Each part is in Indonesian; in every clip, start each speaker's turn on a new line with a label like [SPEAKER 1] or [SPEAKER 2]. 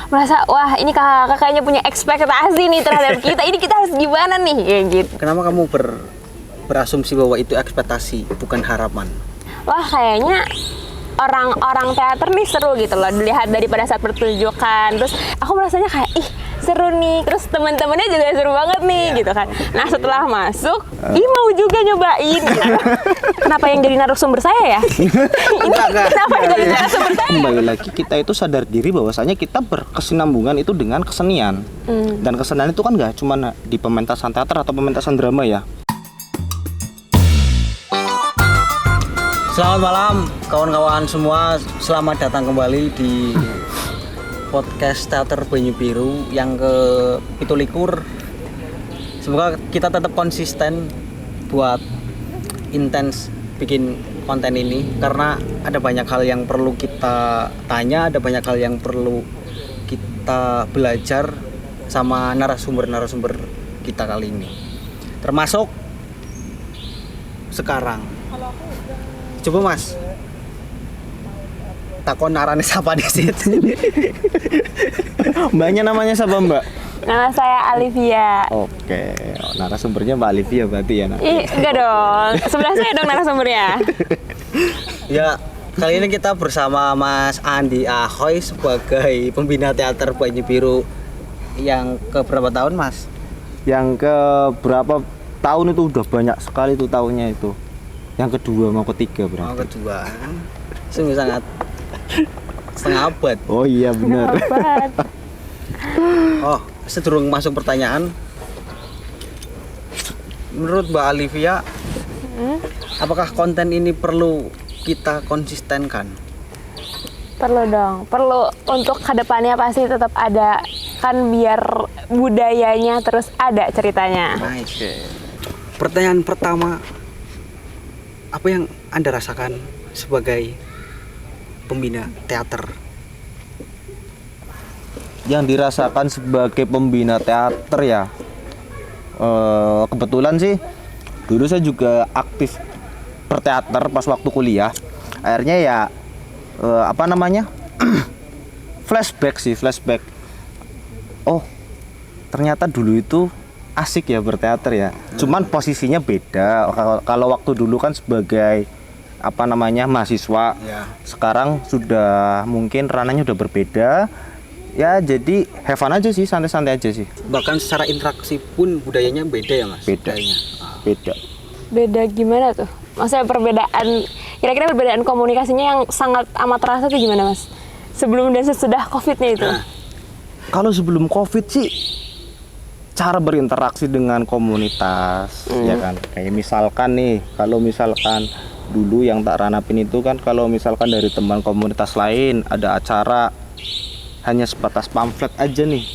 [SPEAKER 1] merasa wah ini kakak-kakaknya punya ekspektasi nih terhadap kita. Ini kita harus gimana nih kayak gitu.
[SPEAKER 2] Kenapa kamu berasumsi bahwa itu ekspektasi bukan harapan?
[SPEAKER 1] Wah kayaknya orang-orang teater nih seru gitu loh dilihat daripada saat pertunjukan. Terus aku merasanya kayak ih seru nih. Terus teman-temannya juga seru banget nih gitu kan. Nah setelah masuk, mau juga nyobain. Gitu. Kenapa yang jadi narasumber saya ya? Ini kenapa yang jadi narasumber saya?
[SPEAKER 3] Kembali lagi kita itu sadar diri bahwasanya kita berkesinambungan itu dengan kesenian. Dan kesenian itu kan nggak cuma di pementasan teater atau pementasan drama ya.
[SPEAKER 2] Selamat malam kawan-kawan semua, selamat datang kembali di podcast Teater Banyu Biru yang ke-17. Semoga kita tetap konsisten buat intens bikin konten ini karena ada banyak hal yang perlu kita tanya, ada banyak hal yang perlu kita belajar sama narasumber-narasumber kita kali ini. Termasuk sekarang. Coba Mas, takon arane siapa di situ?
[SPEAKER 3] Mbaknya namanya siapa Mbak?
[SPEAKER 1] Nama saya Alivia.
[SPEAKER 3] Oke, narasumbernya Mbak Alivia berarti ya.
[SPEAKER 1] Enggak dong, sebelah saya dong narasumbernya.
[SPEAKER 2] Ya, kali ini kita bersama Mas Andi Ahoy sebagai pembina teater Banyu Biru yang ke berapa tahun Mas?
[SPEAKER 3] Yang ke berapa tahun itu udah banyak sekali tuh tahunnya itu. Yang kedua mau ketiga berarti.
[SPEAKER 2] Yang kedua, sungguh sangat setengah abad.
[SPEAKER 3] Oh iya benar.
[SPEAKER 2] Oh, sedurung masuk pertanyaan, menurut Mbak Alivia, apakah konten ini perlu kita konsistenkan?
[SPEAKER 1] Perlu dong, perlu untuk kedepannya pasti tetap ada kan biar budayanya terus ada ceritanya.
[SPEAKER 2] Nice. Pertanyaan pertama, apa yang Anda rasakan sebagai pembina teater?
[SPEAKER 3] Yang dirasakan sebagai pembina teater ya, kebetulan sih dulu saya juga aktif berteater pas waktu kuliah. Akhirnya ya flashback. Oh ternyata dulu itu asik ya berteater ya. Cuman posisinya beda. Kalau waktu dulu kan sebagai mahasiswa.
[SPEAKER 2] Ya.
[SPEAKER 3] Sekarang sudah mungkin ranahnya udah berbeda. Ya jadi have fun aja sih, santai-santai aja sih.
[SPEAKER 2] Bahkan secara interaksi pun budayanya beda ya Mas?
[SPEAKER 3] Beda.
[SPEAKER 1] Beda gimana tuh? Maksudnya kira-kira perbedaan komunikasinya yang sangat amat terasa tuh gimana Mas? Sebelum dan sesudah COVID-nya itu?
[SPEAKER 2] Nah.
[SPEAKER 3] Kalau sebelum COVID sih cara berinteraksi dengan komunitas ya kan. Kayak misalkan nih, kalau misalkan dulu yang tak ranapin itu kan kalau misalkan dari teman komunitas lain ada acara hanya sebatas pamflet aja nih.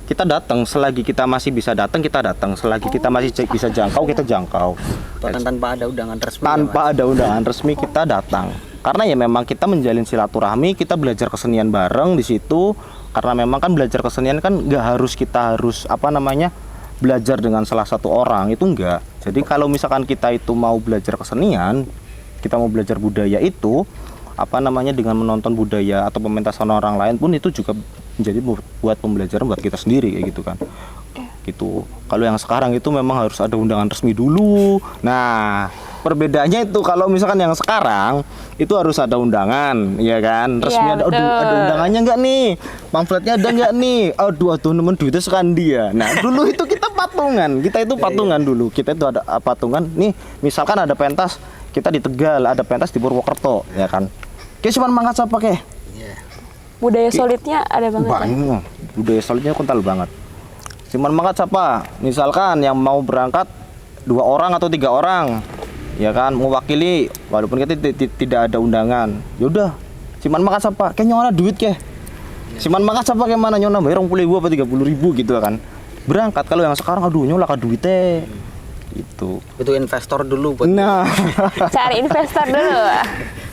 [SPEAKER 3] Kita datang selagi kita masih bisa datang, kita datang. Selagi kita masih bisa jangkau, kita jangkau.
[SPEAKER 2] Bahkan tanpa ada undangan resmi.
[SPEAKER 3] Tanpa ada undangan resmi kita datang. Karena ya memang kita menjalin silaturahmi, kita belajar kesenian bareng di situ. Karena memang kan belajar kesenian kan nggak harus belajar dengan salah satu orang, itu enggak. Jadi kalau misalkan kita itu mau belajar kesenian, kita mau belajar budaya itu dengan menonton budaya atau pementasan orang lain pun itu juga menjadi buat pembelajaran buat kita sendiri kayak gitu kan. Gitu. Kalau yang sekarang itu memang harus ada undangan resmi dulu. Nah, perbedaannya itu kalau misalkan yang sekarang itu harus ada undangan, ya kan? Resmi
[SPEAKER 1] Ya,
[SPEAKER 3] ada undangannya enggak nih? Pamfletnya ada enggak nih? Aduh nemen duitnya sekan dia. Nah, dulu itu kita patungan. Kita itu patungan dulu. Kita itu ada patungan. Nih, misalkan ada pentas kita di Tegal, ada pentas di Purwokerto, ya kan? Kayak cuma mangkat apa kek?
[SPEAKER 1] Budaya solidnya ada banget.
[SPEAKER 3] Banyak. Budaya solidnya kental banget. Cuman mangkat siapa? Misalkan yang mau berangkat 2 orang atau 3 orang, ya kan, mewakili walaupun kita tidak ada undangan. Yaudah, cuman mangkat siapa? Kayak nyona duit keh. Cuman mangkat siapa kayak mana nyona bayar 20.000 apa 30.000 gitu kan. Berangkat. Kalau yang sekarang aduh nyola ka duitnya. Itu
[SPEAKER 2] Itu investor dulu buat.
[SPEAKER 3] nah
[SPEAKER 1] Cari investor dulu.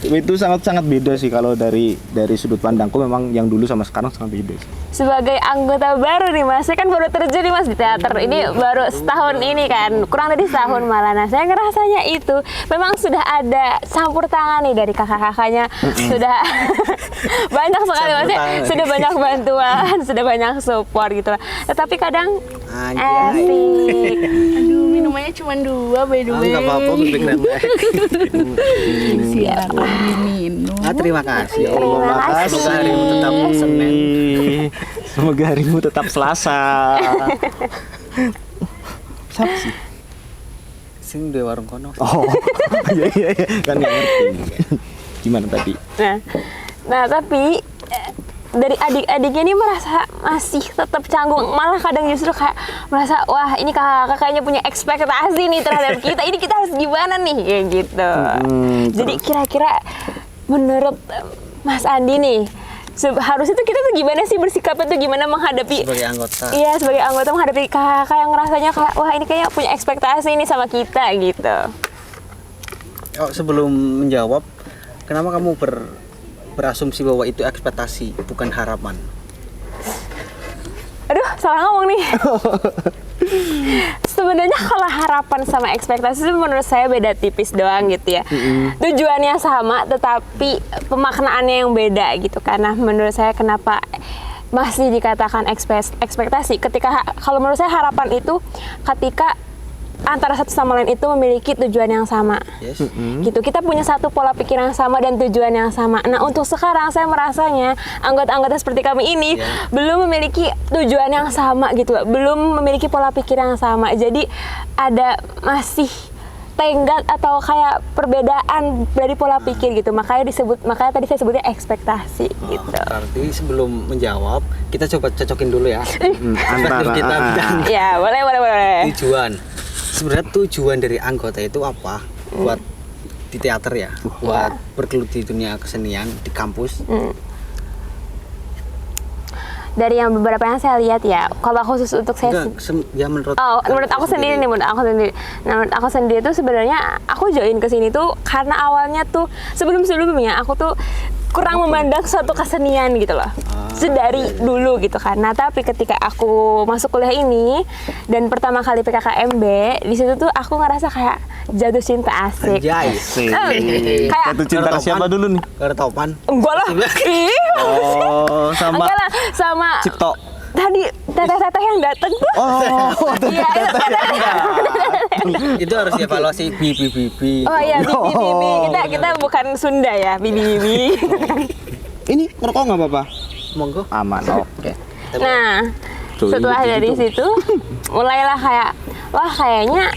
[SPEAKER 3] Itu sangat beda sih kalau dari sudut pandangku, memang yang dulu sama sekarang sangat beda sih.
[SPEAKER 1] Sebagai anggota baru nih Mas, saya kan baru terjun nih Mas di teater. Ini baru setahun ini kan, kurang dari setahun malah. Nah, saya ngerasanya itu memang sudah ada campur tangan nih dari kakak-kakaknya. Sudah banyak sekali Mas, sudah banyak bantuan, sudah banyak support gitu lah. Tetapi kadang asik.
[SPEAKER 4] Aduh, minumannya cuma 2 by the way.
[SPEAKER 2] Enggak apa-apa, bibik nembek.
[SPEAKER 4] Siap diminum.
[SPEAKER 2] Terima kasih.
[SPEAKER 1] Terima kasih.
[SPEAKER 2] Semoga harimu tetap Senin.
[SPEAKER 3] Semoga harimu tetap Selasa. Siapa sih?
[SPEAKER 2] Sing di warung kono.
[SPEAKER 3] Oh, iya kan nggak ngerti. Gimana tadi?
[SPEAKER 1] Nah tapi dari adik-adiknya ini merasa masih tetap canggung, malah kadang justru kayak merasa wah ini kakak-kakaknya punya ekspektasi nih terhadap kita, ini kita harus gimana nih kayak gitu. Jadi kira-kira menurut Mas Andi nih harusnya tuh kita tuh gimana sih bersikapnya tuh, gimana menghadapi
[SPEAKER 2] Sebagai anggota.
[SPEAKER 1] Iya, sebagai anggota menghadapi kakak yang ngerasanya kayak wah ini kayaknya punya ekspektasi ini sama kita gitu.
[SPEAKER 2] Oh, sebelum menjawab, kenapa kamu berasumsi bahwa itu ekspektasi bukan harapan?
[SPEAKER 1] Aduh, salah ngomong nih. Sebenarnya kalau harapan sama ekspektasi itu menurut saya beda tipis doang gitu ya. Tujuannya sama, tetapi pemaknaannya yang beda gitu. Karena menurut saya kenapa masih dikatakan ekspektasi, ketika kalau menurut saya harapan itu ketika antara satu sama lain itu memiliki tujuan yang sama.
[SPEAKER 2] Yes.
[SPEAKER 1] Gitu, kita punya satu pola pikir yang sama dan tujuan yang sama. Nah, untuk sekarang saya merasanya anggota-anggota seperti kami ini belum memiliki tujuan yang sama gitu, belum memiliki pola pikir yang sama. Jadi ada masih tenggat atau kayak perbedaan dari pola pikir gitu. Makanya tadi saya sebutnya ekspektasi gitu.
[SPEAKER 2] Berarti sebelum menjawab, kita coba cocokin dulu ya.
[SPEAKER 3] Antara
[SPEAKER 2] kita bilang
[SPEAKER 1] Ya, boleh.
[SPEAKER 2] tujuan. Sebenarnya tujuan dari anggota itu apa? Buat di teater ya, buat bergelut di dunia kesenian di kampus.
[SPEAKER 1] Dari yang beberapa yang saya lihat ya, kalau khusus untuk saya
[SPEAKER 2] Ya menurut
[SPEAKER 1] menurut aku sendiri. Nah, menurut aku sendiri tuh sebenarnya aku join ke sini tuh karena awalnya tuh sebelumnya aku tuh kurang memandang suatu kesenian gitu loh. Sedari dulu gitu kan. Nah, tapi ketika aku masuk kuliah ini dan pertama kali PKKMB, di situ tuh aku ngerasa kayak jatuh cinta asik.
[SPEAKER 2] Anjay.
[SPEAKER 1] Kayak
[SPEAKER 3] Jatuh cinta ke siapa dulu nih?
[SPEAKER 2] Kertopan.
[SPEAKER 1] enggak lah. Ih.
[SPEAKER 3] Oh, sama
[SPEAKER 1] Enggak lah, sama
[SPEAKER 3] Cipto.
[SPEAKER 1] tadi teteh-teteh yang datang tuh.
[SPEAKER 3] Oh,
[SPEAKER 1] Iya,
[SPEAKER 2] Itu harus dievaluasi bibi.
[SPEAKER 1] Oh iya, bibi. Kita bukan Sunda ya, bibi.
[SPEAKER 3] Ini ngerokok nggak apa-apa?
[SPEAKER 2] Monggo.
[SPEAKER 3] Aman, oke.
[SPEAKER 1] Nah,
[SPEAKER 3] Tuh,
[SPEAKER 1] setelah
[SPEAKER 3] ini
[SPEAKER 1] dari
[SPEAKER 3] begitu.
[SPEAKER 1] situ mulailah kayak wah kayaknya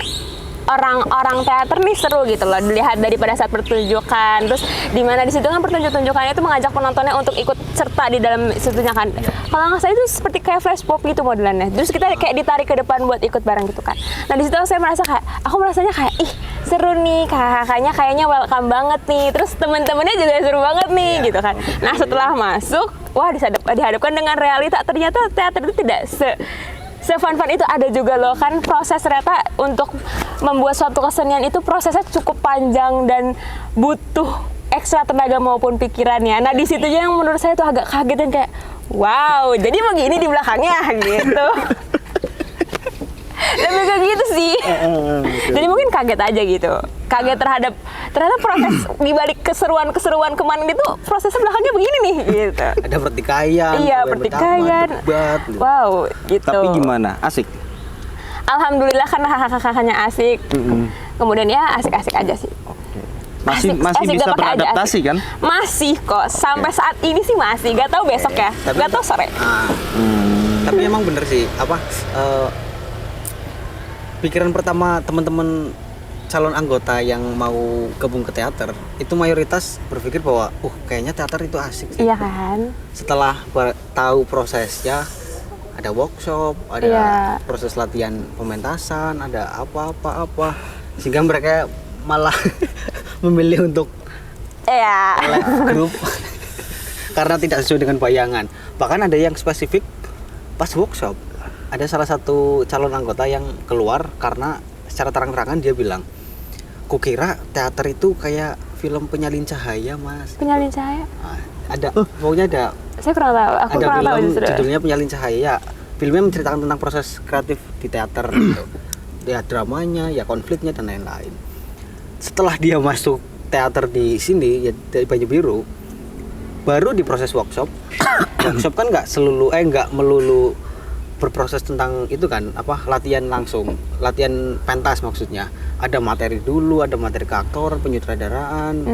[SPEAKER 1] orang-orang teater nih seru gitu loh dilihat daripada saat pertunjukan. Terus di mana di situ kan pertunjukannya itu mengajak penontonnya untuk ikut serta di dalam situnya kan. Kalau nggak salah itu seperti kayak flash pop gitu modelannya. Terus kita kayak ditarik ke depan buat ikut bareng gitu kan. Nah di situ aku merasanya kayak ih seru nih, kakaknya kayaknya welcome banget nih. Terus teman-temannya juga seru banget nih gitu kan. Nah setelah masuk, wah dihadapkan dengan realita ternyata teater itu tidak se-fun-fun itu ada juga loh kan. Proses ternyata untuk membuat suatu kesenian itu prosesnya cukup panjang dan butuh ekstra tenaga maupun pikirannya. Nah di situnya yang menurut saya tuh agak kaget dan kayak wow, jadi begini di belakangnya gitu. Lebih kayak gitu sih. Jadi mungkin kaget aja gitu. Kaget terhadap ternyata proses dibalik keseruan kemarin itu prosesnya belakangnya begini nih gitu.
[SPEAKER 2] Ada pertikaian.
[SPEAKER 1] Iya,
[SPEAKER 2] mulai
[SPEAKER 1] pertikaian.
[SPEAKER 2] bertaman, debat, gitu.
[SPEAKER 1] Wow, gitu.
[SPEAKER 3] Tapi gimana? Asik?
[SPEAKER 1] Alhamdulillah karena kakak-kakaknya asik. Kemudian ya asik-asik aja sih.
[SPEAKER 3] Masih
[SPEAKER 1] Asik,
[SPEAKER 3] bisa
[SPEAKER 1] gak pakai aja,
[SPEAKER 3] beradaptasi
[SPEAKER 1] asik.
[SPEAKER 3] kan?
[SPEAKER 1] Masih kok, sampai saat ini sih masih. Gak tahu besok ya, gak tahu sore.
[SPEAKER 2] Tapi emang bener sih, pikiran pertama teman-teman calon anggota yang mau gabung ke teater itu mayoritas berpikir bahwa kayaknya teater itu asik sih.
[SPEAKER 1] Iya kan?
[SPEAKER 2] Setelah tahu prosesnya, ada workshop, ada proses latihan pementasan, ada apa sehingga mereka malah memilih untuk grup karena tidak sesuai dengan bayangan. Bahkan ada yang spesifik pas workshop, ada salah satu calon anggota yang keluar karena secara terang-terangan dia bilang, kukira teater itu kayak film Penyalin Cahaya, Mas.
[SPEAKER 1] Penyalin Cahaya.
[SPEAKER 2] Ada, pokoknya ada
[SPEAKER 1] Saya kurang tahu. Aku
[SPEAKER 2] ada
[SPEAKER 1] kurang tahu
[SPEAKER 2] film
[SPEAKER 1] justru.
[SPEAKER 2] judulnya Penyalin Cahaya. Filmnya menceritakan tentang proses kreatif di teater gitu. Ya dramanya, ya konfliknya dan lain-lain. Setelah dia masuk teater di sini ya dari Banyu Biru, baru di proses workshop. Workshop kan nggak melulu berproses tentang itu kan, apa latihan langsung, latihan pentas maksudnya. Ada materi dulu, ada materi ke aktor, penyutradaraan,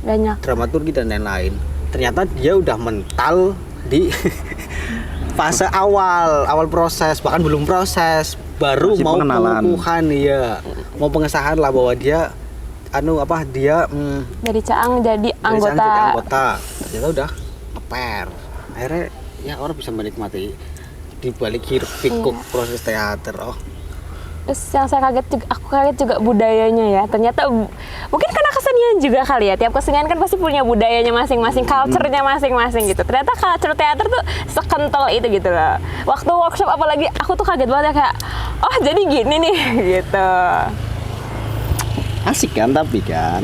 [SPEAKER 1] Banyak.
[SPEAKER 2] dramaturgi dan lain-lain. Ternyata dia udah mental di fase awal proses, bahkan belum proses, baru
[SPEAKER 3] Masih
[SPEAKER 2] mau
[SPEAKER 3] pengenalan.
[SPEAKER 2] pengukuhan ya, mau pengesahan lah bahwa dia
[SPEAKER 1] Dari Caang jadi
[SPEAKER 2] dari sana
[SPEAKER 1] anggota.
[SPEAKER 2] jadi anggota. Ternyata udah ngeper. Akhirnya ya orang bisa menikmati di balik hiruk pikuk proses teater. Oh,
[SPEAKER 1] Terus yang saya aku kaget juga budayanya ya. Ternyata mungkin karena kesenian juga kali ya. Tiap kesenian kan pasti punya budayanya masing-masing, culture-nya masing-masing gitu. Ternyata culture teater tuh sekental itu gitu loh. Waktu workshop apalagi aku tuh kaget banget ya, kayak oh jadi gini nih gitu.
[SPEAKER 3] Asik kan tapi kan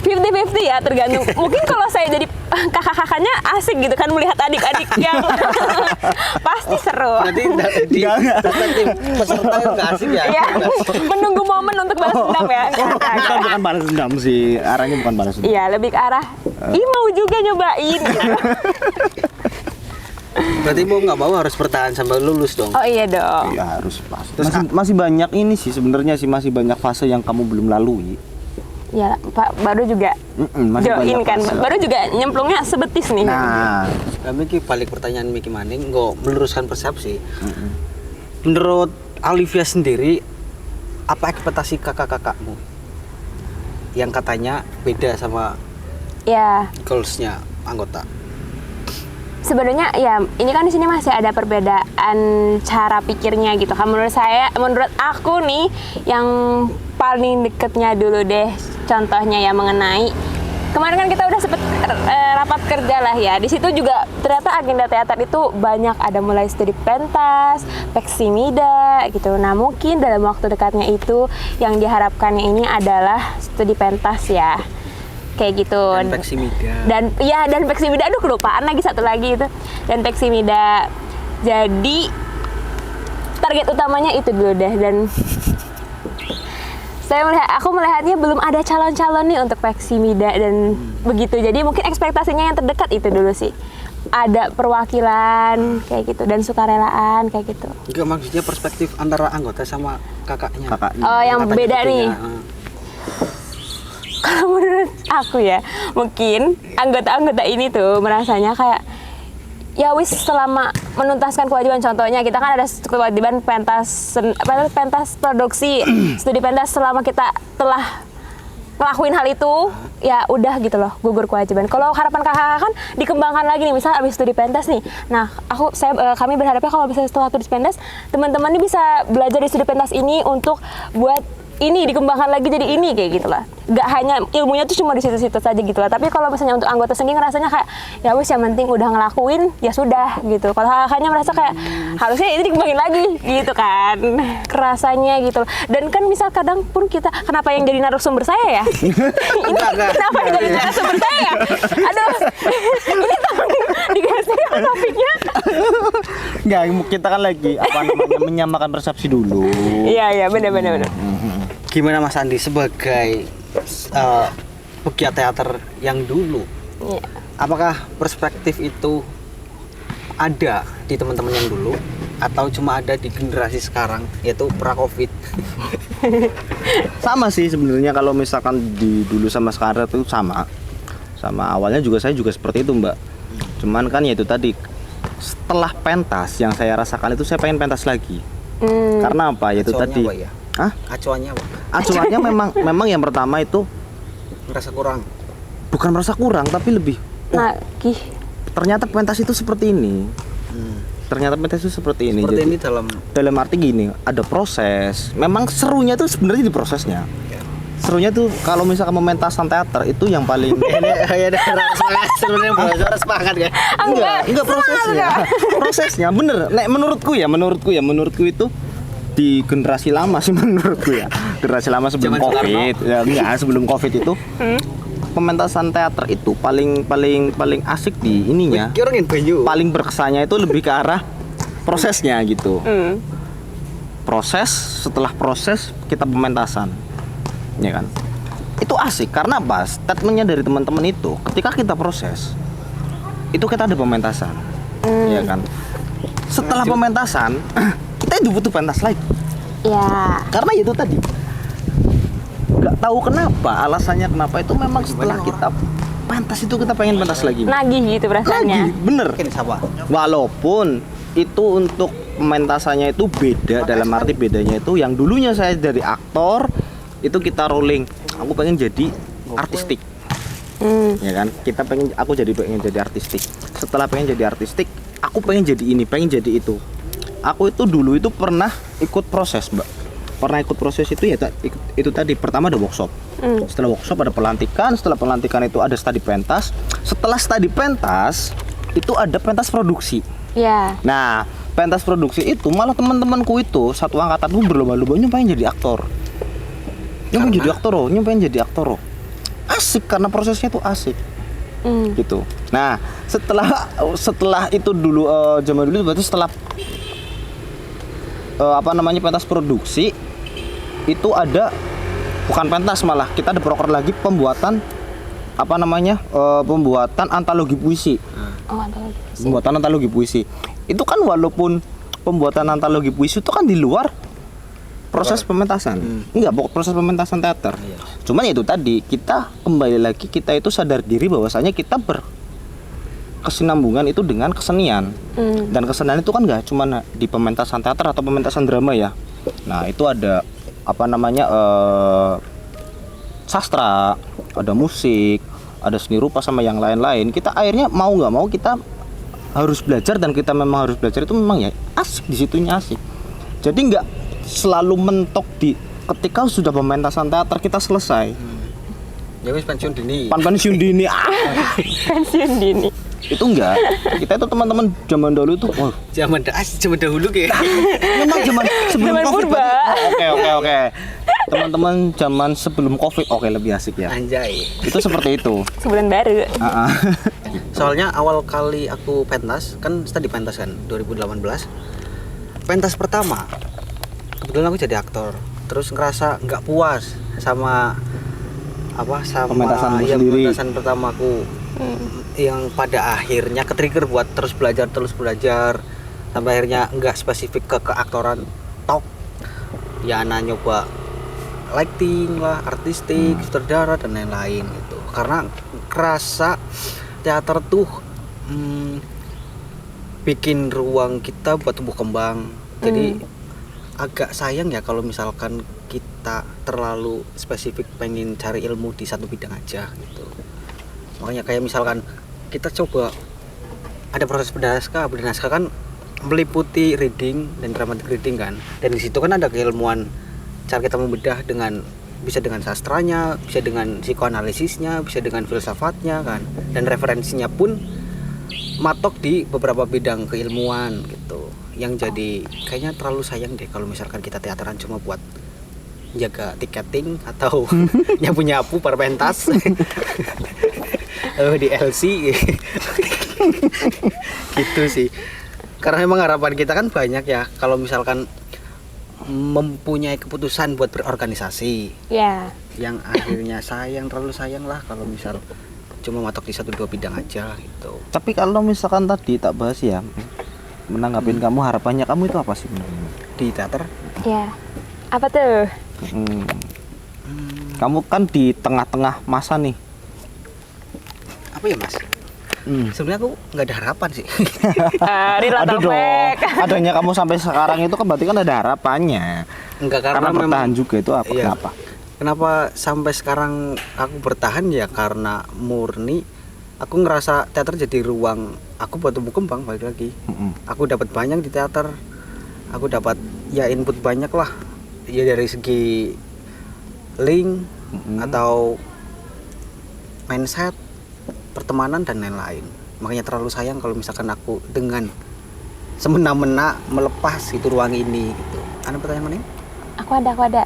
[SPEAKER 1] 50-50 ya, tergantung. Mungkin kalau saya jadi kakak-kakaknya asik gitu kan melihat adik-adik yang pasti seru.
[SPEAKER 2] berarti di perspektif peserta itu nggak asik ya?
[SPEAKER 1] Iya, menunggu momen untuk balas dendam ya.
[SPEAKER 3] bukan balas dendam sih, arahnya bukan balas dendam.
[SPEAKER 1] Iya, lebih ke arah ih mau juga nyobain gitu.
[SPEAKER 2] Berarti mau nggak mau harus bertahan sampai lulus dong.
[SPEAKER 1] Oh iya dong.
[SPEAKER 3] Ya harus pasti. Masih banyak ini sih sebenarnya sih, masih banyak fase yang kamu belum lalui.
[SPEAKER 1] Ya, Pak, baru juga
[SPEAKER 3] Masih
[SPEAKER 1] join
[SPEAKER 3] banyak
[SPEAKER 1] kan.
[SPEAKER 3] fase.
[SPEAKER 1] Baru juga nyemplungnya sebetis nih.
[SPEAKER 3] Nah,
[SPEAKER 2] Kami balik pertanyaan Miki Maning, nggak meluruskan persepsi. Menurut Olivia sendiri, apa ekspektasi kakak-kakakmu yang katanya beda sama
[SPEAKER 1] Ya,
[SPEAKER 2] goalsnya anggota?
[SPEAKER 1] sebenarnya ya ini kan di sini masih ada perbedaan cara pikirnya gitu kan. Menurut aku nih yang paling deketnya dulu deh contohnya ya mengenai kemarin kan kita udah sempet rapat kerja lah ya. Di situ juga ternyata agenda teater itu banyak, ada mulai studi pentas, peksimida gitu. Nah mungkin dalam waktu dekatnya itu yang diharapkannya ini adalah studi pentas ya. Kayak gitu.
[SPEAKER 2] Dan peksimida.
[SPEAKER 1] Dan peksimida, aduh kelupaan lagi satu lagi itu. Dan peksimida. Jadi target utamanya itu dulu deh. Dan aku melihatnya belum ada calon-calon nih untuk peksimida dan begitu. Jadi mungkin ekspektasinya yang terdekat itu dulu sih. Ada perwakilan kayak gitu dan sukarelaan kayak gitu.
[SPEAKER 2] Enggak, maksudnya perspektif antara anggota sama kakaknya.
[SPEAKER 1] Oh, yang
[SPEAKER 2] Kakaknya
[SPEAKER 1] beda nih.
[SPEAKER 2] gedenya,
[SPEAKER 1] Kalau menurut aku ya, mungkin anggota-anggota ini tuh merasanya kayak ya wis selama menuntaskan kewajiban, contohnya kita kan ada kewajiban pentas produksi, studi pentas, selama kita telah ngelakuin hal itu ya udah gitu loh, gugur kewajiban. Kalau harapan kakak kan dikembangkan lagi nih, misal abis studi pentas nih. Nah, kami berharapnya kalau bisa setelah studi pentas teman-teman ini bisa belajar di studi pentas ini untuk buat ini dikembangkan lagi jadi ini kayak gitulah. Gak hanya ilmunya tuh cuma di situ-situ saja gitulah. Tapi kalau misalnya untuk anggota sendiri ngerasanya kayak ya wis yang penting udah ngelakuin ya sudah gitu. Kalau kakaknya merasa kayak harusnya ini dikembangin lagi gitu kan. Kerasanya gitu. Dan kan misal kadang pun kita, kenapa yang jadi narasumber saya ya? Ini kenapa yang jadi narasumber saya ya? Aduh. Ini tolong digeser topiknya.
[SPEAKER 3] Enggak, kita kan lagi menyamakan persepsi dulu.
[SPEAKER 1] Iya benar.
[SPEAKER 2] Gimana Mas Andi sebagai pegiat teater yang dulu?
[SPEAKER 1] Iya.
[SPEAKER 2] Apakah perspektif itu ada di teman-teman yang dulu atau cuma ada di generasi sekarang, yaitu pra-Covid?
[SPEAKER 3] Sama sih sebenarnya, kalau misalkan di dulu sama sekarang itu sama awalnya juga saya juga seperti itu, Mbak. Cuman kan ya itu tadi, setelah pentas yang saya rasakan itu saya pengen pentas lagi. Karena apa? Yaitu
[SPEAKER 2] Acuannya
[SPEAKER 3] tadi.
[SPEAKER 2] apa ya?
[SPEAKER 3] Hah?
[SPEAKER 2] Acuannya apa?
[SPEAKER 3] Acuannya memang yang pertama itu
[SPEAKER 2] Merasa kurang.
[SPEAKER 3] bukan merasa kurang, tapi lebih
[SPEAKER 1] Nah,
[SPEAKER 3] ternyata pentas itu seperti ini. Ternyata pentas itu seperti ini.
[SPEAKER 2] Seperti
[SPEAKER 3] Jadi,
[SPEAKER 2] ini
[SPEAKER 3] dalam arti gini, ada proses. Memang serunya tuh sebenarnya di prosesnya. Serunya tuh kalau misalkan mementasan teater itu yang paling
[SPEAKER 2] ya semangat sebenarnya bocor semangat kan.
[SPEAKER 3] enggak prosesnya. Prosesnya bener. Nek menurutku itu di generasi lama sih menurutku ya. Generasi lama sebelum
[SPEAKER 2] Zaman
[SPEAKER 3] Covid. Ya enggak, sebelum Covid itu pementasan teater itu paling asik di ininya.
[SPEAKER 2] Kirangin banyu.
[SPEAKER 3] Paling berkesannya itu lebih ke arah prosesnya gitu. Proses, setelah proses kita pementasan. Ya kan? Itu asik karena apa? Statementnya dari teman-teman itu ketika kita proses itu kita ada pementasan. Ya kan? Setelah pementasan kita itu butuh pentas lagi.
[SPEAKER 1] Ya.
[SPEAKER 3] Karena itu tadi nggak tahu kenapa alasannya kenapa itu memang setelah kita pentas itu kita pengen pentas lagi.
[SPEAKER 1] Nagih gitu perasaannya.
[SPEAKER 3] Lagi, bener.
[SPEAKER 2] Mungkin sama.
[SPEAKER 3] Walaupun itu untuk pementasannya itu beda, dalam arti bedanya itu yang dulunya saya dari aktor itu kita rolling, aku pengen jadi artistik. Ya kan, aku pengen jadi artistik. Setelah pengen jadi artistik, aku pengen jadi ini, pengen jadi itu. Aku itu dulu itu pernah ikut proses, Mbak. Pernah ikut proses itu ya itu tadi, pertama ada workshop. Setelah workshop ada pelantikan, setelah pelantikan itu ada studi pentas. Setelah studi pentas itu ada pentas produksi.
[SPEAKER 1] Ya.
[SPEAKER 3] Nah, pentas produksi itu malah teman-temanku itu satu angkatan tuh berlomba-lomba pengen jadi aktor. Pengen jadi aktor. Asik karena prosesnya tuh asik. Gitu. Nah, setelah itu dulu zaman dulu berarti setelah pentas produksi itu ada bukan pentas, malah kita ada proker lagi pembuatan pembuatan antologi puisi. Pembuatan antologi puisi. Itu kan walaupun pembuatan antologi puisi itu kan di luar proses pementasan. Enggak, proses pementasan teater. Cuman itu tadi kita kembali lagi kita itu sadar diri bahwasanya kita berkesinambungan itu dengan kesenian. Dan kesenian itu kan enggak cuma di pementasan teater atau pementasan drama ya. Nah, itu ada sastra, ada musik, ada seni rupa sama yang lain-lain. Kita akhirnya mau nggak mau kita harus belajar, dan kita memang harus belajar itu memang ya asik, di situnya asik. Jadi nggak selalu mentok di ketika sudah pementasan teater kita selesai.
[SPEAKER 2] Ya wis pensiun dini.
[SPEAKER 3] Pensiun dini.
[SPEAKER 1] Pensiun dini.
[SPEAKER 3] Itu enggak. Kita itu teman-teman zaman dulu itu
[SPEAKER 2] Zaman dahulu kayak.
[SPEAKER 3] memang zaman sebelum
[SPEAKER 1] Zaman
[SPEAKER 3] Covid.
[SPEAKER 1] purba.
[SPEAKER 3] Oke. Teman-teman zaman sebelum Covid lebih asik ya.
[SPEAKER 2] Anjay.
[SPEAKER 3] Itu seperti itu.
[SPEAKER 1] Sebulan baru.
[SPEAKER 2] Soalnya awal kali aku pentas kan studi pentas kan 2018. Pentas pertama kebetulan aku jadi aktor. Terus ngerasa nggak puas sama
[SPEAKER 3] Pementasanmu sendiri.
[SPEAKER 2] pementasan pertamaku. Yang pada akhirnya ke-trigger buat terus belajar sampai akhirnya nggak spesifik ke keaktoran tok ya, anak nyoba lighting lah, artistik, sutradara dan lain-lain gitu. Karena kerasa teater tuh bikin ruang kita buat tumbuh kembang. Jadi agak sayang ya kalau misalkan kita terlalu spesifik pengen cari ilmu di satu bidang aja gitu. Makanya kayak misalkan kita coba ada proses bernaskah kan meliputi reading dan dramatic reading kan, dan di situ kan ada keilmuan cara kita membedah bisa dengan sastranya, bisa dengan psikoanalisisnya, bisa dengan filsafatnya kan, dan referensinya pun matok di beberapa bidang keilmuan gitu. Yang jadi kayaknya terlalu sayang deh kalau misalkan kita teateran cuma buat jaga tiketing atau nyapu para pentas di LC gitu sih. Karena memang harapan kita kan banyak ya kalau misalkan mempunyai keputusan buat berorganisasi.
[SPEAKER 1] Ya.
[SPEAKER 2] Yang akhirnya terlalu sayang lah kalau misal cuma matok di 1-2 bidang aja gitu.
[SPEAKER 3] Tapi kalau misalkan tadi tak bahas ya, menanggapin kamu, harapannya kamu itu apa sih
[SPEAKER 2] Di teater?
[SPEAKER 1] Ya. Apa tuh?
[SPEAKER 3] Kamu kan di tengah-tengah masa nih.
[SPEAKER 2] Apa ya Mas? Sebenarnya aku nggak ada harapan sih.
[SPEAKER 3] Ada dong. Adanya kamu sampai sekarang itu kan berarti kan ada harapannya.
[SPEAKER 2] Enggak,
[SPEAKER 3] karena bertahan juga itu apa?
[SPEAKER 2] Iya.
[SPEAKER 3] Kenapa?
[SPEAKER 2] Kenapa sampai sekarang aku bertahan ya karena murni aku ngerasa teater jadi ruang aku buat tumbuh kembang. Balik lagi. Aku dapat banyak di teater. Aku dapat ya input banyak lah. Ya dari segi link atau mindset, pertemanan dan lain-lain. Makanya terlalu sayang kalau misalkan aku dengan semena-mena melepas itu ruang ini gitu. Ada pertanyaan mana?
[SPEAKER 1] Aku ada.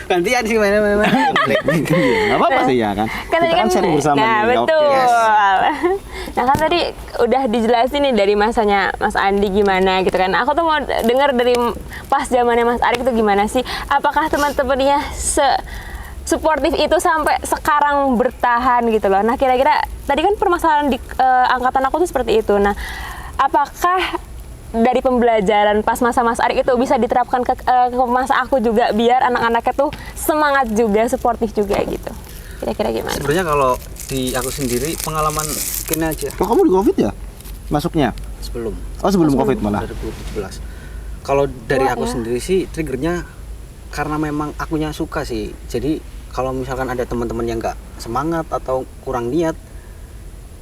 [SPEAKER 2] Gantian sih mana.
[SPEAKER 3] Nggak apa-apa sih ya kan.
[SPEAKER 1] Kan tadi
[SPEAKER 3] Kita kan sharing bersama
[SPEAKER 1] nah,
[SPEAKER 3] nih.
[SPEAKER 1] betul.
[SPEAKER 3] Oke.
[SPEAKER 1] Nah kan tadi udah dijelasin nih dari masanya Mas Andi gimana gitu kan. Aku tuh mau dengar dari pas zamannya Mas Arik tuh gimana sih? Apakah teman-temannya suportif itu sampai sekarang bertahan gitu loh. Nah kira-kira tadi kan permasalahan di angkatan aku tuh seperti itu. Nah apakah dari pembelajaran pas masa Mas Arik itu bisa diterapkan ke masa aku juga biar anak-anaknya tuh semangat juga, suportif juga gitu. Kira-kira gimana?
[SPEAKER 2] Sebenarnya kalau di aku sendiri pengalaman kini aja
[SPEAKER 3] Oh, kamu di COVID ya? Masuknya?
[SPEAKER 2] sebelum
[SPEAKER 3] Oh, sebelum COVID malah.
[SPEAKER 2] 2017. Kalau dari
[SPEAKER 1] Wah,
[SPEAKER 2] aku
[SPEAKER 1] ya.
[SPEAKER 2] sendiri sih triggernya karena memang akunya suka sih. Jadi kalau misalkan ada teman-teman yang nggak semangat atau kurang niat,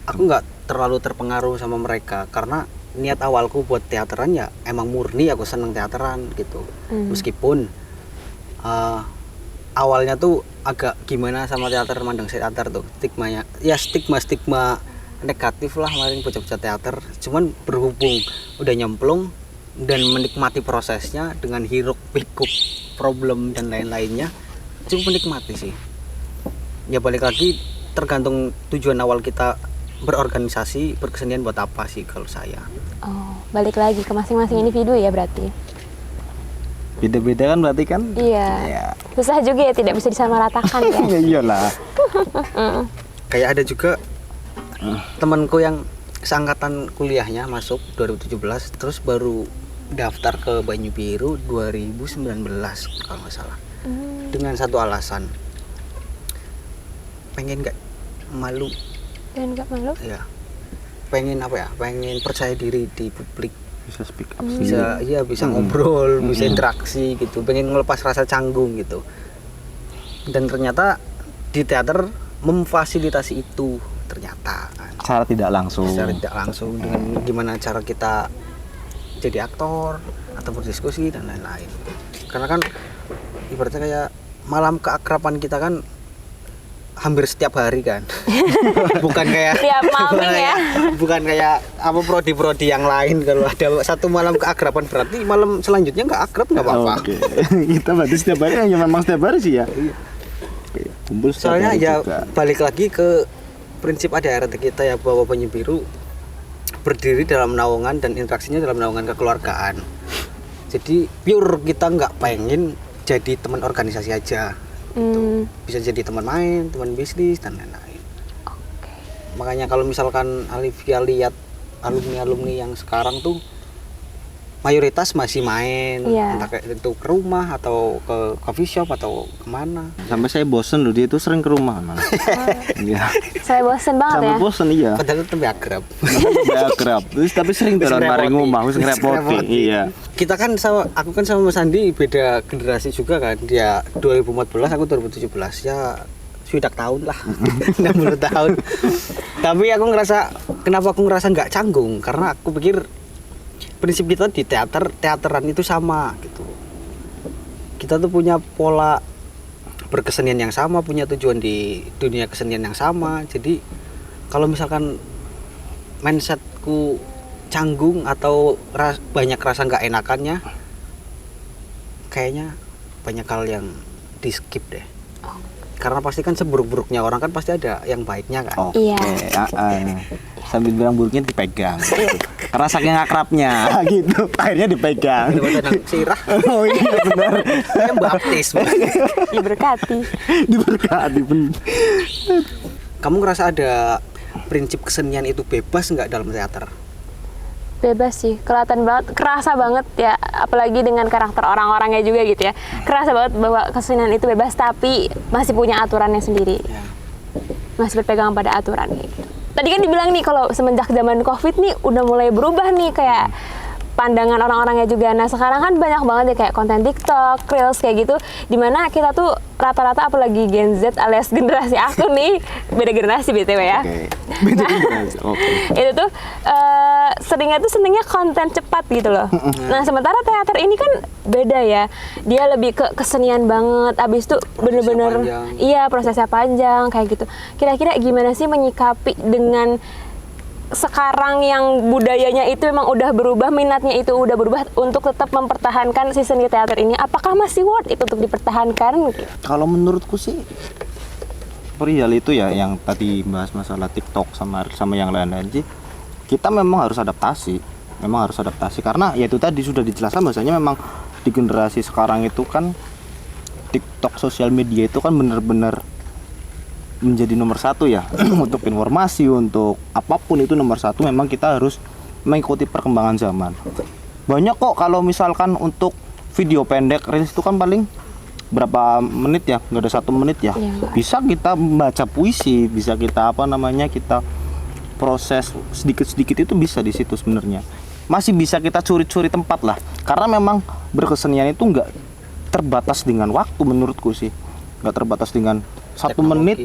[SPEAKER 2] aku nggak terlalu terpengaruh sama mereka karena niat awalku buat teateran ya emang murni aku seneng teateran gitu. Meskipun awalnya tuh agak gimana sama teater, mandang teater tuh stigmanya ya stigma negatif lah kemarin bocah-bocah teater. Cuman berhubung udah nyemplung dan menikmati prosesnya dengan hiruk pikuk problem dan lain-lainnya, cukup menikmati sih. Ya balik lagi tergantung tujuan awal kita berorganisasi, berkesenian buat apa sih kalau saya.
[SPEAKER 1] Oh, balik lagi ke masing-masing individu ya berarti.
[SPEAKER 3] Beda-beda kan berarti kan?
[SPEAKER 1] Iya.
[SPEAKER 3] Ya.
[SPEAKER 1] Susah juga ya, tidak bisa disamaratakan ya.
[SPEAKER 3] Ya iyalah.
[SPEAKER 2] Kayak ada juga temanku yang seangkatan kuliahnya masuk 2017 terus baru daftar ke Banyu Biru 2019 kalau nggak salah. Dengan satu alasan, pengen nggak malu
[SPEAKER 1] Dan nggak malu?
[SPEAKER 2] ya, pengen apa ya, pengen percaya diri di publik,
[SPEAKER 3] Bisa speak up
[SPEAKER 2] bisa ya bisa ngobrol, bisa interaksi gitu, pengen ngelepas rasa canggung gitu. Dan ternyata di teater memfasilitasi itu ternyata kan.
[SPEAKER 3] secara tidak langsung.
[SPEAKER 2] Secara tidak langsung dengan gimana cara kita jadi aktor atau berdiskusi dan lain-lain. Karena kan ibaratnya kayak malam keakraban kita kan hampir setiap hari kan. Bukan kayak
[SPEAKER 1] Tiap malam ya.
[SPEAKER 2] bukan kayak apa prodi-prodi yang lain. Kalau ada satu malam keakraban berarti malam selanjutnya nggak akrab nggak apa-apa.
[SPEAKER 3] Oke. Kita berarti setiap hari ya memang setiap hari sih ya. Oke, kumpul setiap
[SPEAKER 2] Soalnya
[SPEAKER 3] hari
[SPEAKER 2] ya
[SPEAKER 3] juga.
[SPEAKER 2] balik lagi ke prinsip ADART kita ya, bahwa Banyu Biru berdiri dalam naungan dan interaksinya dalam naungan kekeluargaan. Jadi pure kita nggak pengen jadi teman organisasi aja. Bisa jadi teman main, teman bisnis dan lain-lain. Makanya kalau misalkan Alivia lihat alumni-alumni yang sekarang tuh mayoritas masih main,
[SPEAKER 1] Iya.
[SPEAKER 2] entah kayak itu ke rumah atau ke coffee shop atau kemana.
[SPEAKER 3] Sampai saya bosen loh, dia itu sering ke rumah malah. Iya.
[SPEAKER 1] Saya bosen banget
[SPEAKER 3] Sampai
[SPEAKER 1] ya.
[SPEAKER 3] bosen iya.
[SPEAKER 2] Padahal itu lebih akrab.
[SPEAKER 3] Udah akrab. Terus tapi sering dolan mari ngomah, wis ngrepoti. Iya.
[SPEAKER 2] Kita kan aku kan sama Mas Andi beda generasi juga kan. Dia 2014, aku 2017. Ya sudah tahun lah. 60 tahun. Tapi aku ngerasa, kenapa aku ngerasa nggak canggung? Karena aku pikir prinsip kita di teateran itu sama gitu. Kita tuh punya pola berkesenian yang sama, punya tujuan di dunia kesenian yang sama. Jadi kalau misalkan mindsetku canggung atau banyak rasa nggak enakannya, kayaknya banyak hal yang di skip deh. Karena pasti kan seburuk-buruknya orang kan pasti ada yang baiknya kan.
[SPEAKER 3] Oke.
[SPEAKER 1] Iya.
[SPEAKER 3] Sambil bilang buruknya dipegang. Karena saking akrabnya gitu. Akhirnya dipegang.
[SPEAKER 2] Daripada nang sirah,
[SPEAKER 3] Oh iya benar.
[SPEAKER 2] yang baptis.
[SPEAKER 1] Diberkati.
[SPEAKER 3] Diberkati bener.
[SPEAKER 2] Kamu ngerasa ada prinsip kesenian itu bebas nggak dalam teater?
[SPEAKER 1] Bebas sih, kelihatan banget, kerasa banget ya, apalagi dengan karakter orang-orangnya juga gitu ya. Kerasa banget bahwa kesenian itu bebas tapi masih punya aturannya sendiri.
[SPEAKER 2] Ya.
[SPEAKER 1] Masih berpegang pada aturan kayak gitu. Tadi kan dibilang nih kalau semenjak zaman Covid nih udah mulai berubah nih kayak pandangan orang-orangnya juga. Nah sekarang kan banyak banget ya kayak konten TikTok, Reels kayak gitu, dimana kita tuh rata-rata apalagi Gen Z alias generasi aku nih, beda generasi BTW ya.
[SPEAKER 3] Oke. Beda generasi. Oke.
[SPEAKER 1] Itu tuh senengnya konten cepat gitu loh. Nah sementara teater ini kan beda ya, dia lebih ke kesenian banget. Abis itu bener-bener
[SPEAKER 2] panjang.
[SPEAKER 1] iya prosesnya panjang kayak gitu. Kira-kira gimana sih menyikapi dengan sekarang yang budayanya itu memang udah berubah, minatnya itu udah berubah untuk tetap mempertahankan si seni teater ini, apakah masih worth it untuk dipertahankan?
[SPEAKER 3] Kalau menurutku sih perihal itu ya yang tadi bahas masalah TikTok sama yang lain-lain sih, kita memang harus adaptasi. Karena ya itu tadi sudah dijelaskan bahwasanya memang di generasi sekarang itu kan TikTok, sosial media itu kan benar-benar menjadi nomor satu ya untuk informasi, untuk apapun itu nomor satu. Memang kita harus mengikuti perkembangan zaman. Banyak kok kalau misalkan untuk video pendek reels itu kan paling berapa menit ya, nggak ada 1 menit ya. Bisa kita baca puisi, bisa kita kita proses sedikit-sedikit itu bisa di situ sebenarnya. Masih bisa kita curi-curi tempat lah, karena memang berkesenian itu nggak terbatas dengan waktu menurutku sih, nggak terbatas dengan 1 menit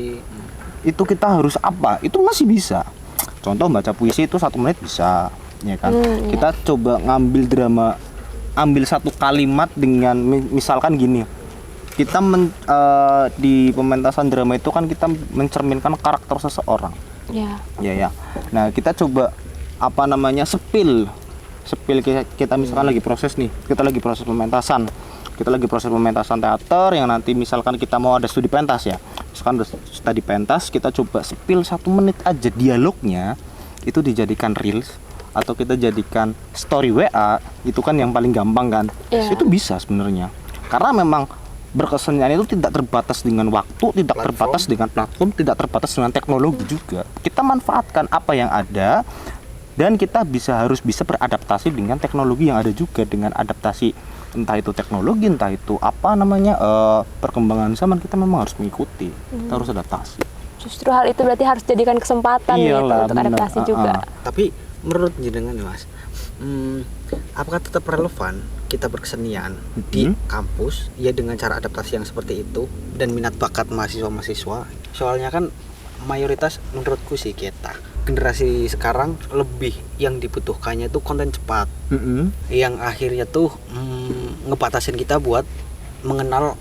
[SPEAKER 3] itu kita harus apa, itu masih bisa. Contoh baca puisi itu 1 menit bisa, ya kan. Kita coba ngambil drama, ambil 1 kalimat dengan misalkan gini, kita di pementasan drama itu kan kita mencerminkan karakter seseorang. Ya. Nah kita coba spill kita misalkan lagi proses nih, kita lagi proses pementasan teater yang nanti misalkan kita mau ada studi pentas ya, misalkan studi pentas, kita coba spill 1 menit aja dialognya, itu dijadikan reels atau kita jadikan story WA, itu kan yang paling gampang kan. Itu bisa sebenarnya, karena memang berkesenian itu tidak terbatas dengan waktu, tidak terbatas dengan platform, tidak terbatas dengan teknologi juga. Kita manfaatkan apa yang ada, dan kita harus bisa beradaptasi dengan teknologi yang ada juga, dengan adaptasi entah itu teknologi, entah itu perkembangan zaman, kita memang harus mengikuti. Kita harus adaptasi.
[SPEAKER 1] Justru hal itu berarti harus jadikan kesempatan gitu untuk adaptasi juga.
[SPEAKER 2] Tapi menurut jenengan Mas, apakah tetap relevan kita berkesenian di kampus ya dengan cara adaptasi yang seperti itu dan minat bakat mahasiswa-mahasiswa? Soalnya kan mayoritas menurutku sih generasi sekarang lebih yang dibutuhkannya itu konten cepat, yang akhirnya tuh ngebatasin kita buat mengenal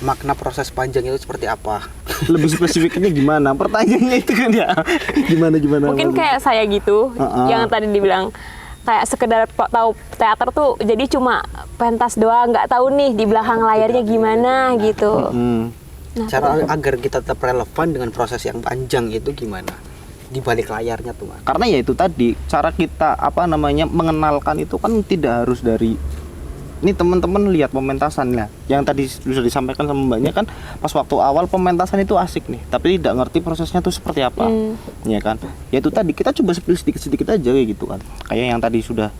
[SPEAKER 2] makna proses panjang itu seperti apa.
[SPEAKER 3] Lebih spesifiknya gimana? Pertanyaannya itu kan ya. Gimana?
[SPEAKER 1] Mungkin kayak saya gitu, yang tadi dibilang kayak sekedar tahu teater tuh jadi cuma pentas doang, nggak tahu nih di belakang layarnya gimana gitu.
[SPEAKER 2] Nah, cara agar kita tetap relevan dengan proses yang panjang itu gimana? Di balik layarnya tuh Mas.
[SPEAKER 3] Karena ya itu tadi, cara kita mengenalkan itu kan tidak harus dari ini teman-teman lihat pementasan lah. Yang tadi sudah disampaikan sama Mbaknya kan, pas waktu awal pementasan itu asik nih, tapi tidak ngerti prosesnya tuh seperti apa. Ya kan? Ya itu tadi kita coba spill sedikit-sedikit aja kayak gitu kan. Kayak yang tadi sudah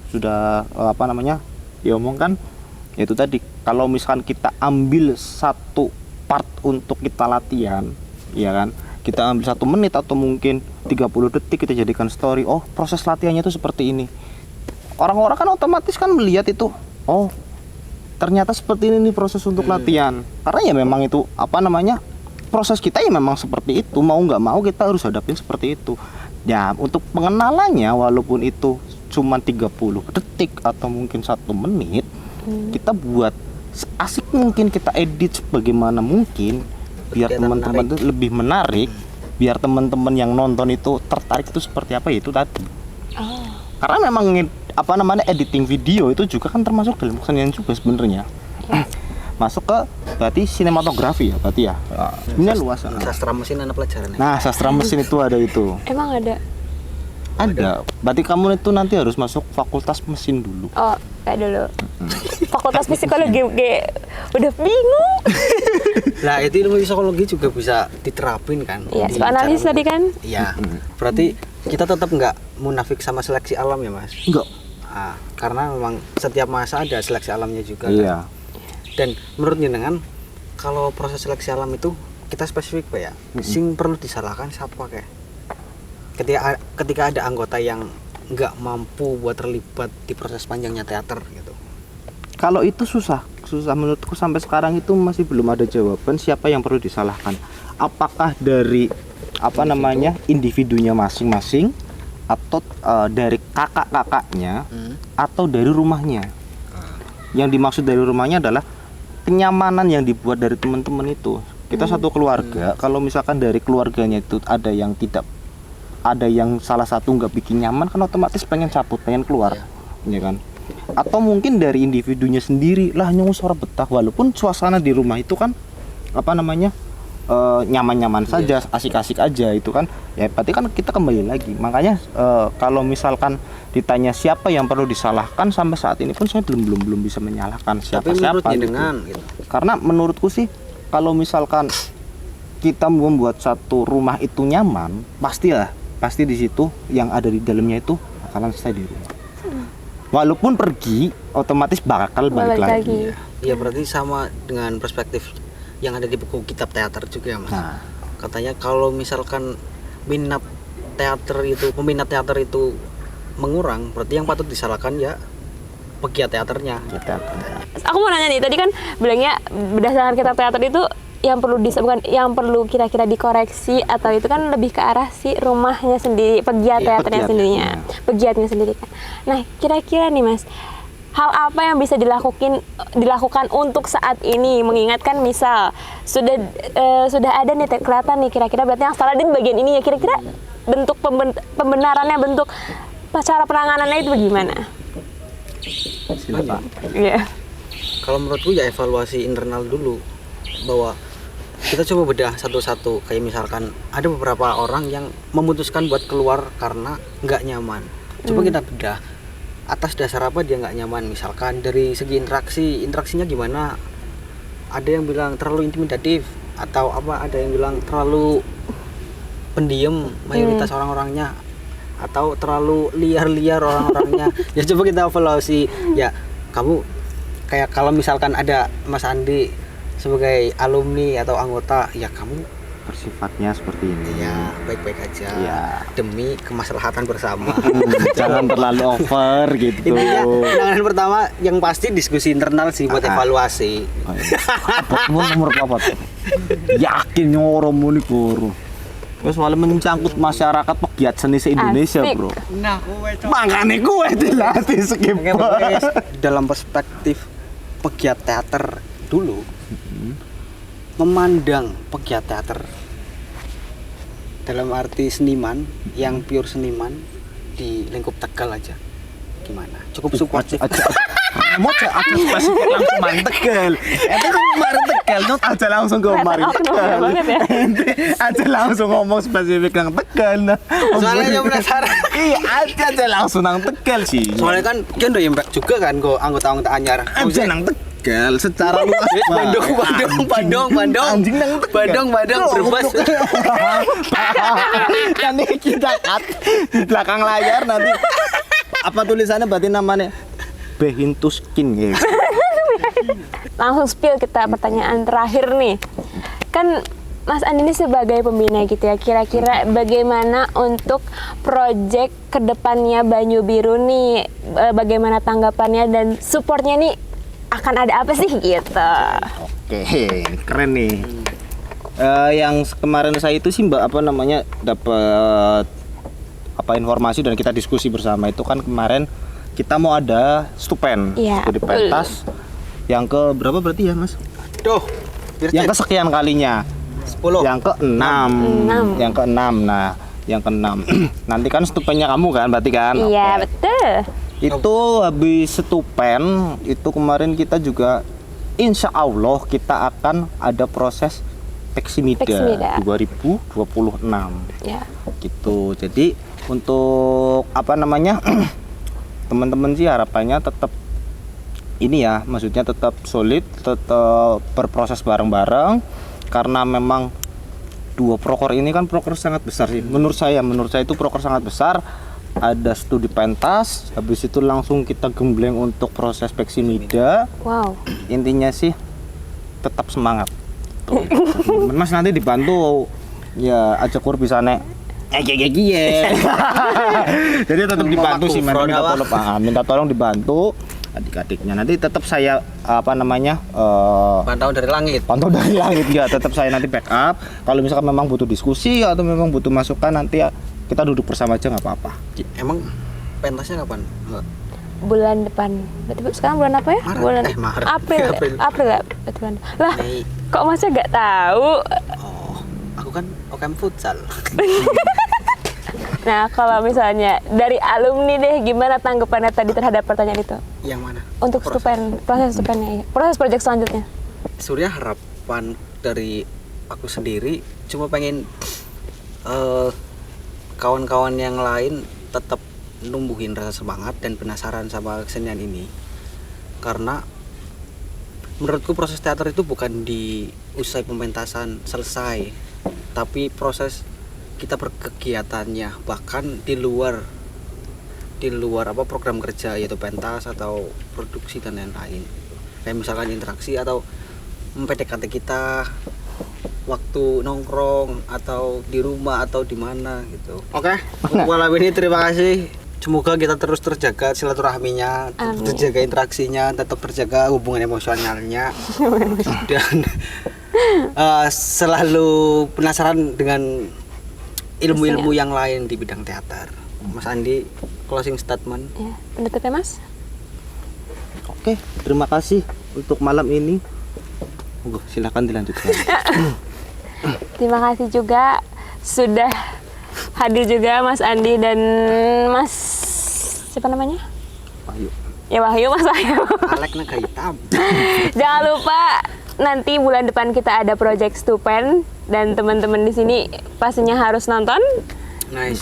[SPEAKER 3] diomongkan, ya itu tadi. Kalau misalkan kita ambil 1 part untuk kita latihan, ya kan? Kita ambil 1 menit atau mungkin 30 detik kita jadikan story. Oh, proses latihannya itu seperti ini. Orang-orang kan otomatis kan melihat itu. Oh, ternyata seperti ini nih proses untuk latihan. Karena ya memang itu proses kita ya memang seperti itu. Mau nggak mau kita harus hadapin seperti itu. Ya, untuk pengenalannya walaupun itu cuma 30 detik atau mungkin 1 menit, kita buat asik mungkin, kita edit sebagaimana mungkin biar teman-teman itu lebih menarik, biar teman-teman yang nonton itu tertarik itu seperti apa, itu tadi. Karena memang editing video itu juga kan termasuk dalam kesenian juga sebenarnya. Masuk ke berarti sinematografi ya berarti ya. Ini luas.
[SPEAKER 2] Sastra mesin ada pelajaran.
[SPEAKER 3] Nah, sastra mesin itu ada itu.
[SPEAKER 1] Emang ada?
[SPEAKER 3] Ada. Berarti kamu itu nanti harus masuk fakultas mesin dulu.
[SPEAKER 1] Oh, kayak dulu. Fakultas psikologi udah bingung.
[SPEAKER 2] Nah, itu ilmu psikologi juga bisa diterapin kan?
[SPEAKER 1] Iya, psikoanalisis tadi kan?
[SPEAKER 2] Iya. Berarti kita tetap nggak munafik sama seleksi alam ya Mas?
[SPEAKER 3] Enggak.
[SPEAKER 2] Nah, karena memang setiap masa ada seleksi alamnya juga.
[SPEAKER 3] Iya.
[SPEAKER 2] Kan? Dan menurut jenengan kalau proses seleksi alam itu kita spesifik Pak ya, sing perlu disalahkan siapa kayak? Ketika ada anggota yang nggak mampu buat terlibat di proses panjangnya teater gitu.
[SPEAKER 3] Kalau itu susah menurutku sampai sekarang itu masih belum ada jawaban siapa yang perlu disalahkan. Apakah dari individunya masing-masing atau dari kakak-kakaknya atau dari rumahnya. Yang dimaksud dari rumahnya adalah kenyamanan yang dibuat dari teman-teman itu. Kita satu keluarga, kalau misalkan dari keluarganya itu ada yang tidak ada yang salah satu nggak bikin nyaman kan otomatis pengen cabut, pengen keluar, ya kan? Atau mungkin dari individunya sendiri lah nyungus suara betah, walaupun suasana di rumah itu kan apa namanya nyaman-nyaman saja, asik-asik aja itu kan, ya berarti kan kita kembali lagi. Makanya kalau misalkan ditanya siapa yang perlu disalahkan, sampai saat ini pun saya belum bisa menyalahkan
[SPEAKER 2] Tapi
[SPEAKER 3] siapa-siapa
[SPEAKER 2] menurut
[SPEAKER 3] gitu.
[SPEAKER 2] jenengan gitu.
[SPEAKER 3] Karena menurutku sih kalau misalkan kita membuat satu rumah itu nyaman, pasti di situ yang ada di dalamnya itu bakalan stay di rumah. Walaupun pergi, otomatis bakal balik lagi.
[SPEAKER 2] Iya, berarti sama dengan perspektif yang ada di buku kitab teater juga ya, Mas.
[SPEAKER 3] Nah,
[SPEAKER 2] Katanya kalau misalkan peminat teater itu mengurang, berarti yang patut disalahkan ya pegiat teaternya.
[SPEAKER 3] kita
[SPEAKER 1] Aku mau nanya nih, tadi kan bilangnya berdasarkan kitab teater itu yang perlu bukan yang perlu kira-kira dikoreksi, atau itu kan lebih ke arah si rumahnya sendiri, pegiat
[SPEAKER 2] Iya,
[SPEAKER 1] teaternya
[SPEAKER 3] pegiat.
[SPEAKER 1] sendirinya, pegiatnya sendiri kan. Nah, kira-kira nih Mas, hal apa yang bisa dilakukan untuk saat ini, mengingatkan misal sudah ada nih kelihatan nih kira-kira berarti yang salah di bagian ini ya, kira-kira bentuk pembenarannya, bentuk cara penanganannya itu bagaimana?
[SPEAKER 3] silakan.
[SPEAKER 1] Iya.
[SPEAKER 2] Kalau menurutku ya evaluasi internal dulu, bahwa kita coba bedah satu-satu. Kayak misalkan ada beberapa orang yang memutuskan buat keluar karena nggak nyaman. Coba kita bedah atas dasar apa dia nggak nyaman. Misalkan dari segi interaksinya gimana? Ada yang bilang terlalu intimidatif, atau apa? Ada yang bilang terlalu pendiam mayoritas orang-orangnya, atau terlalu liar-liar orang-orangnya. Ya coba kita evaluasi. Ya kamu kayak kalau misalkan ada Mas Andi sebagai alumni atau anggota, ya kamu
[SPEAKER 3] Bersifatnya seperti ini.
[SPEAKER 2] ya baik-baik aja
[SPEAKER 3] Iya.
[SPEAKER 2] demi kemaslahatan bersama.
[SPEAKER 3] Jangan terlalu over gitu.
[SPEAKER 2] Intinya penanganan pertama yang pasti diskusi internal sih buat evaluasi.
[SPEAKER 3] Oh, iya. Apa nomor apa tuh? Yakin orang mau nikuru. Terus soalnya mencangkut masyarakat pegiat seni se-Indonesia,
[SPEAKER 1] Asik.
[SPEAKER 3] bro. Makanya gue dilatih skip.
[SPEAKER 2] Oke, pokoknya dalam perspektif pegiat teater dulu, memandang pegiat teater dalam arti seniman yang pure seniman di lingkup Tegal aja gimana? Cukup suportif.
[SPEAKER 3] Mau aja spesifik langsung main Tegal. Ente kan kemarin Tegal, nyot aja langsung ke kemarin
[SPEAKER 1] Kelihatan
[SPEAKER 3] Tegal.
[SPEAKER 1] autonom banget ya.
[SPEAKER 3] Ente aja langsung ngomong spesifik yang Tegal. Nah,
[SPEAKER 2] Soalnya yang penasaran.
[SPEAKER 3] Iya, aja langsung nang Tegal sih.
[SPEAKER 2] Soalnya kan dia udah impact juga kan kok anggota-anggota anyar.
[SPEAKER 3] aja nang Tegal secara luas.
[SPEAKER 2] Bandung,
[SPEAKER 3] Anjing nang Tegal.
[SPEAKER 2] Bandung, Brebes.
[SPEAKER 3] Nanti kita cut di belakang layar nanti apa tulisannya berarti namanya Behintuskin ya.
[SPEAKER 1] Langsung spill kita pertanyaan terakhir nih. Kan Mas Andi ini sebagai pembina gitu ya, kira-kira bagaimana untuk proyek kedepannya Banyu Biru nih, bagaimana tanggapannya dan supportnya nih akan ada apa sih gitu?
[SPEAKER 3] Oke, keren nih. Yang kemarin saya itu sih Mbak dapat informasi dan kita diskusi bersama itu kan kemarin kita mau ada stupen
[SPEAKER 1] Iya,
[SPEAKER 3] studi pentas yang ke berapa berarti ya Mas?
[SPEAKER 2] Duh,
[SPEAKER 3] Yang kesekian kalinya.
[SPEAKER 2] 10.
[SPEAKER 3] Yang ke-6. Yang ke-6. Nah, yang ke-6. Nanti kan stupennya kamu kan berarti kan?
[SPEAKER 1] Iya,
[SPEAKER 3] Oke.
[SPEAKER 1] betul.
[SPEAKER 3] Itu habis stupen itu kemarin kita juga insya Allah kita akan ada proses Peksmida
[SPEAKER 1] Peksmida.
[SPEAKER 3] 2026
[SPEAKER 1] Ya.
[SPEAKER 3] gitu. Jadi untuk apa namanya teman-teman sih harapannya tetap ini ya, maksudnya tetap solid, tetap berproses bareng-bareng karena memang dua proker ini kan proker sangat besar sih. Menurut saya itu proker sangat besar. Ada studi pentas, habis itu langsung kita gembleng untuk proses Peksmida.
[SPEAKER 1] Wow.
[SPEAKER 3] Intinya sih tetap semangat. Tuh. Mas nanti dibantu ya ajakur bisa nek jadi tetap dibantu sih, minta tolong dibantu adik-adiknya. Nanti tetap saya
[SPEAKER 2] Pantau dari langit.
[SPEAKER 3] pantau dari langit ya, tetap saya nanti backup. Kalau misalkan memang butuh diskusi atau memang butuh masukan nanti ya kita duduk bersama aja nggak apa-apa.
[SPEAKER 2] Emang pentasnya kapan? Mbak?
[SPEAKER 1] Bulan depan. Berarti sekarang bulan apa ya?
[SPEAKER 2] Maret.
[SPEAKER 1] Bulan
[SPEAKER 2] Maret.
[SPEAKER 1] April.
[SPEAKER 2] April.
[SPEAKER 1] April ya? Berarti bulan. Lah,
[SPEAKER 2] Mei.
[SPEAKER 1] kok Masnya nggak tahu?
[SPEAKER 2] Oh, aku kan OKM futsal.
[SPEAKER 1] Nah, kalau misalnya dari alumni deh, gimana tanggapannya tadi terhadap pertanyaan itu?
[SPEAKER 2] Yang mana?
[SPEAKER 1] Untuk proses stupennya, proses proyek selanjutnya.
[SPEAKER 2] Surya, harapan dari aku sendiri cuma pengen kawan-kawan yang lain tetap numbuhin rasa semangat dan penasaran sama kesenian ini, karena menurutku proses teater itu bukan di usai pementasan selesai, tapi proses kita berkegiatannya bahkan di luar program kerja, yaitu pentas atau produksi dan lain-lain, kayak misalkan interaksi atau PDKT kita waktu nongkrong atau di rumah atau di mana gitu. Oke, untuk malam ini terima kasih. Semoga kita terus terjaga silaturahminya, terjaga interaksinya, tetap terjaga hubungan emosionalnya, dan selalu penasaran dengan ilmu-ilmu yang lain di bidang teater. Mas Andi, closing statement.
[SPEAKER 1] Ya, penutupnya Mas.
[SPEAKER 3] Oke, terima kasih untuk malam ini. Silakan dilanjutkan.
[SPEAKER 1] Terima kasih juga sudah hadir juga Mas Andi dan Mas siapa namanya?
[SPEAKER 3] Wahyu.
[SPEAKER 1] Ya Wahyu, Mas Wahyu.
[SPEAKER 2] Alek naga hitam.
[SPEAKER 1] Jangan lupa nanti bulan depan kita ada project Stupen dan teman-teman di sini pastinya harus nonton.
[SPEAKER 2] Nice.